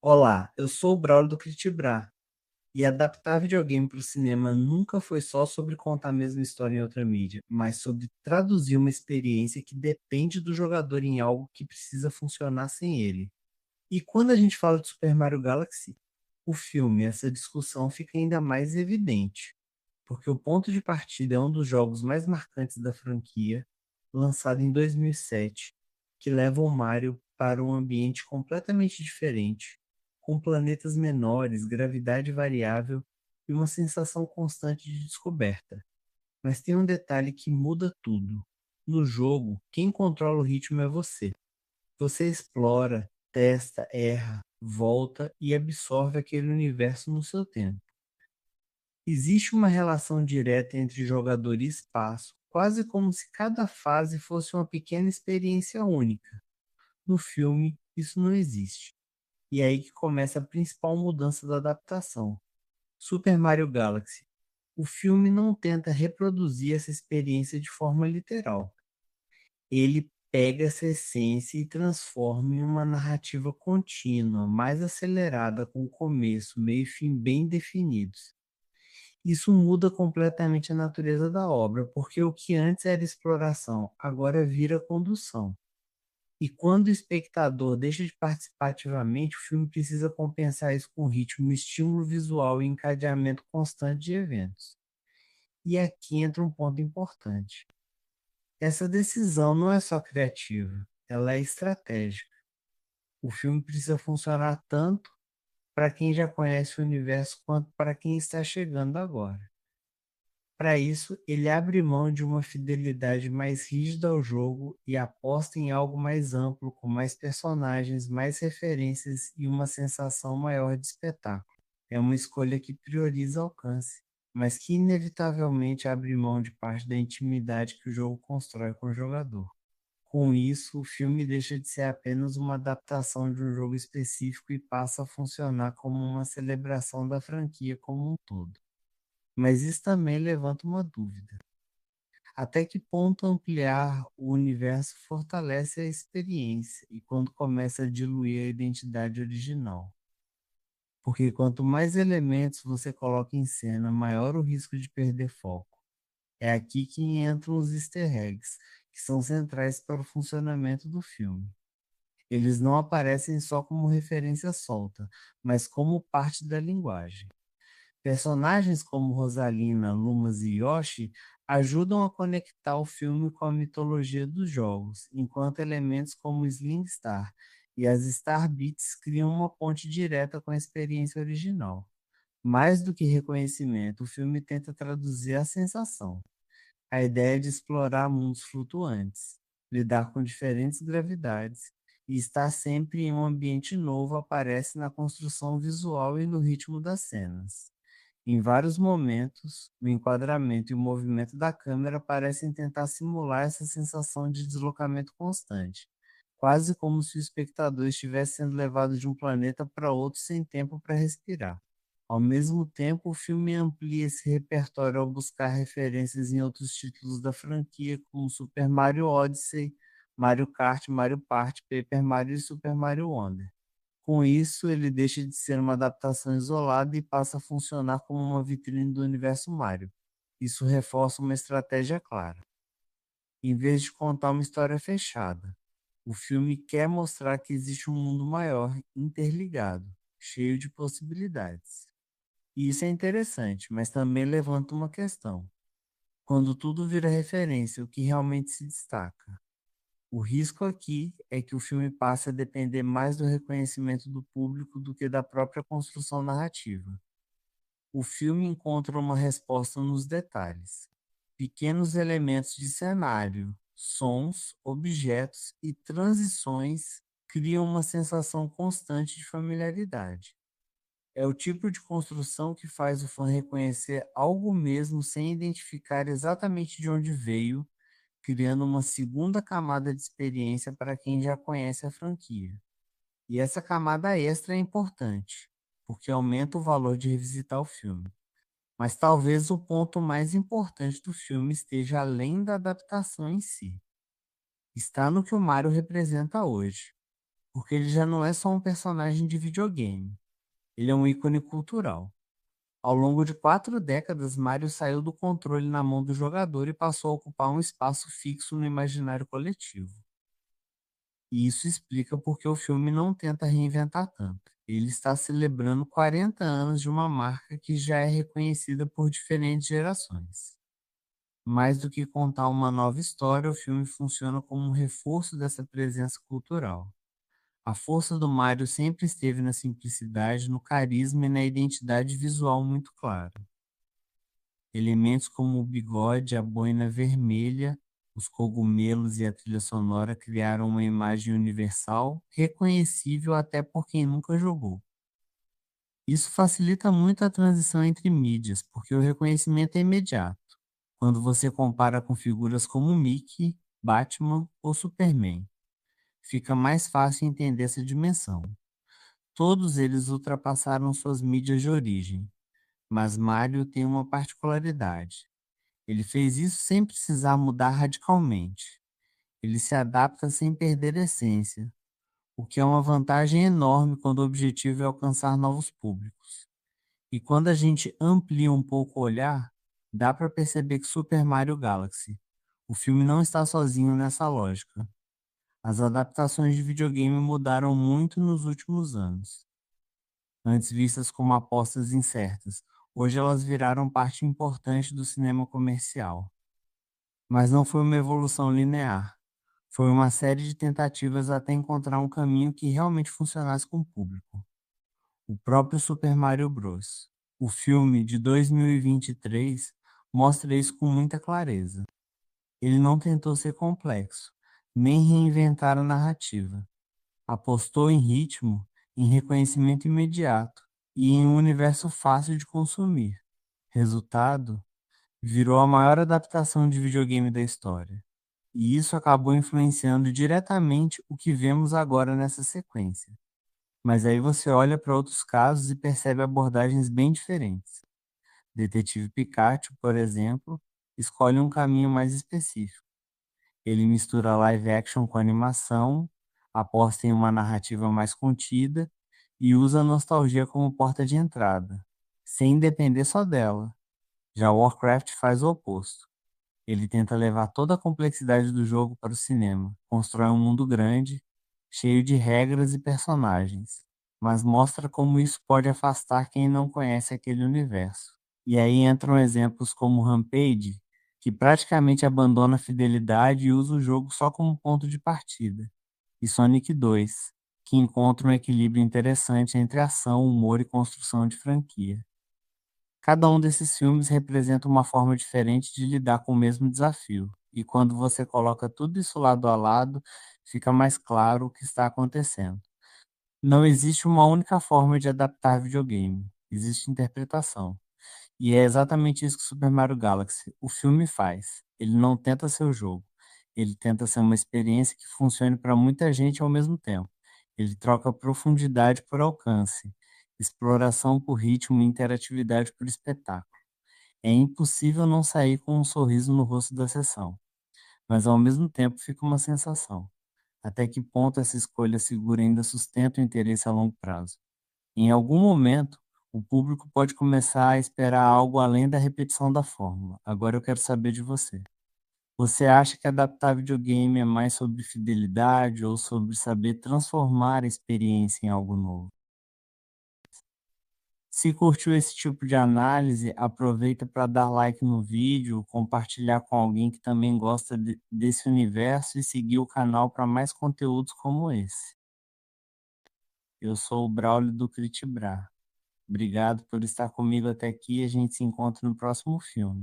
Olá, eu sou o Braulio do Critibra, e adaptar videogame para o cinema nunca foi só sobre contar a mesma história em outra mídia, mas sobre traduzir uma experiência que depende do jogador em algo que precisa funcionar sem ele. E quando a gente fala de Super Mario Galaxy, o filme, essa discussão fica ainda mais evidente, porque o ponto de partida é um dos jogos mais marcantes da franquia, lançado em 2007, que leva o Mario para um ambiente completamente diferente, com planetas menores, gravidade variável e uma sensação constante de descoberta. Mas tem um detalhe que muda tudo. No jogo, quem controla o ritmo é você. Você explora, testa, erra, volta e absorve aquele universo no seu tempo. Existe uma relação direta entre jogador e espaço, quase como se cada fase fosse uma pequena experiência única. No filme, isso não existe. E é aí que começa a principal mudança da adaptação. Super Mario Galaxy. O filme não tenta reproduzir essa experiência de forma literal. Ele pega essa essência e transforma em uma narrativa contínua, mais acelerada, com começo, meio e fim bem definidos. Isso muda completamente a natureza da obra, porque o que antes era exploração, agora vira condução. E quando o espectador deixa de participar ativamente, o filme precisa compensar isso com ritmo, estímulo visual e encadeamento constante de eventos. E aqui entra um ponto importante. Essa decisão não é só criativa, ela é estratégica. O filme precisa funcionar tanto para quem já conhece o universo quanto para quem está chegando agora. Para isso, ele abre mão de uma fidelidade mais rígida ao jogo e aposta em algo mais amplo, com mais personagens, mais referências e uma sensação maior de espetáculo. É uma escolha que prioriza alcance, mas que inevitavelmente abre mão de parte da intimidade que o jogo constrói com o jogador. Com isso, o filme deixa de ser apenas uma adaptação de um jogo específico e passa a funcionar como uma celebração da franquia como um todo. Mas isso também levanta uma dúvida. Até que ponto ampliar o universo fortalece a experiência e quando começa a diluir a identidade original? Porque quanto mais elementos você coloca em cena, maior o risco de perder foco. É aqui que entram os easter eggs, que são centrais para o funcionamento do filme. Eles não aparecem só como referência solta, mas como parte da linguagem. Personagens como Rosalina, Lumos e Yoshi ajudam a conectar o filme com a mitologia dos jogos, enquanto elementos como Sling Star e as Star Beats criam uma ponte direta com a experiência original. Mais do que reconhecimento, o filme tenta traduzir a sensação, a ideia de explorar mundos flutuantes, lidar com diferentes gravidades e estar sempre em um ambiente novo aparece na construção visual e no ritmo das cenas. Em vários momentos, o enquadramento e o movimento da câmera parecem tentar simular essa sensação de deslocamento constante, quase como se o espectador estivesse sendo levado de um planeta para outro sem tempo para respirar. Ao mesmo tempo, o filme amplia esse repertório ao buscar referências em outros títulos da franquia, como Super Mario Odyssey, Mario Kart, Mario Party, Paper Mario e Super Mario Wonder. Com isso, ele deixa de ser uma adaptação isolada e passa a funcionar como uma vitrine do universo Mario. Isso reforça uma estratégia clara. Em vez de contar uma história fechada, o filme quer mostrar que existe um mundo maior, interligado, cheio de possibilidades. E isso é interessante, mas também levanta uma questão. Quando tudo vira referência, o que realmente se destaca? O risco aqui é que o filme passe a depender mais do reconhecimento do público do que da própria construção narrativa. O filme encontra uma resposta nos detalhes. Pequenos elementos de cenário, sons, objetos e transições criam uma sensação constante de familiaridade. É o tipo de construção que faz o fã reconhecer algo mesmo sem identificar exatamente de onde veio, criando uma segunda camada de experiência para quem já conhece a franquia. E essa camada extra é importante, porque aumenta o valor de revisitar o filme. Mas talvez o ponto mais importante do filme esteja além da adaptação em si. Está no que o Mario representa hoje. Porque ele já não é só um personagem de videogame, ele é um ícone cultural. Ao longo de 4 décadas, Mario saiu do controle na mão do jogador e passou a ocupar um espaço fixo no imaginário coletivo. E isso explica porque o filme não tenta reinventar tanto. Ele está celebrando 40 anos de uma marca que já é reconhecida por diferentes gerações. Mais do que contar uma nova história, o filme funciona como um reforço dessa presença cultural. A força do Mario sempre esteve na simplicidade, no carisma e na identidade visual muito clara. Elementos como o bigode, a boina vermelha, os cogumelos e a trilha sonora criaram uma imagem universal, reconhecível até por quem nunca jogou. Isso facilita muito a transição entre mídias, porque o reconhecimento é imediato, quando você compara com figuras como Mickey, Batman ou Superman. Fica mais fácil entender essa dimensão. Todos eles ultrapassaram suas mídias de origem, mas Mario tem uma particularidade. Ele fez isso sem precisar mudar radicalmente. Ele se adapta sem perder a essência, o que é uma vantagem enorme quando o objetivo é alcançar novos públicos. E quando a gente amplia um pouco o olhar, dá para perceber que Super Mario Galaxy, o filme não está sozinho nessa lógica. As adaptações de videogame mudaram muito nos últimos anos. Antes vistas como apostas incertas, hoje elas viraram parte importante do cinema comercial. Mas não foi uma evolução linear. Foi uma série de tentativas até encontrar um caminho que realmente funcionasse com o público. O próprio Super Mario Bros. O filme de 2023 mostra isso com muita clareza. Ele não tentou ser complexo, nem reinventar a narrativa. Apostou em ritmo, em reconhecimento imediato e em um universo fácil de consumir. Resultado, virou a maior adaptação de videogame da história. E isso acabou influenciando diretamente o que vemos agora nessa sequência. Mas aí você olha para outros casos e percebe abordagens bem diferentes. Detetive Pikachu, por exemplo, escolhe um caminho mais específico. Ele mistura live action com animação, aposta em uma narrativa mais contida e usa a nostalgia como porta de entrada, sem depender só dela. Já Warcraft faz o oposto. Ele tenta levar toda a complexidade do jogo para o cinema, constrói um mundo grande, cheio de regras e personagens, mas mostra como isso pode afastar quem não conhece aquele universo. E aí entram exemplos como Rampage, que praticamente abandona a fidelidade e usa o jogo só como ponto de partida, e Sonic 2, que encontra um equilíbrio interessante entre ação, humor e construção de franquia. Cada um desses filmes representa uma forma diferente de lidar com o mesmo desafio, e quando você coloca tudo isso lado a lado, fica mais claro o que está acontecendo. Não existe uma única forma de adaptar videogame, existe interpretação. E é exatamente isso que Super Mario Galaxy, o filme, faz. Ele não tenta ser o jogo, ele tenta ser uma experiência que funcione para muita gente ao mesmo tempo. Ele troca profundidade por alcance, exploração por ritmo e interatividade por espetáculo. É impossível não sair com um sorriso no rosto da sessão, mas ao mesmo tempo fica uma sensação. Até que ponto essa escolha segura ainda sustenta o interesse a longo prazo? Em algum momento, o público pode começar a esperar algo além da repetição da fórmula. Agora eu quero saber de você. Você acha que adaptar videogame é mais sobre fidelidade ou sobre saber transformar a experiência em algo novo? Se curtiu esse tipo de análise, aproveita para dar like no vídeo, compartilhar com alguém que também gosta desse universo e seguir o canal para mais conteúdos como esse. Eu sou o Braulio do Critibra. Obrigado por estar comigo até aqui e a gente se encontra no próximo filme.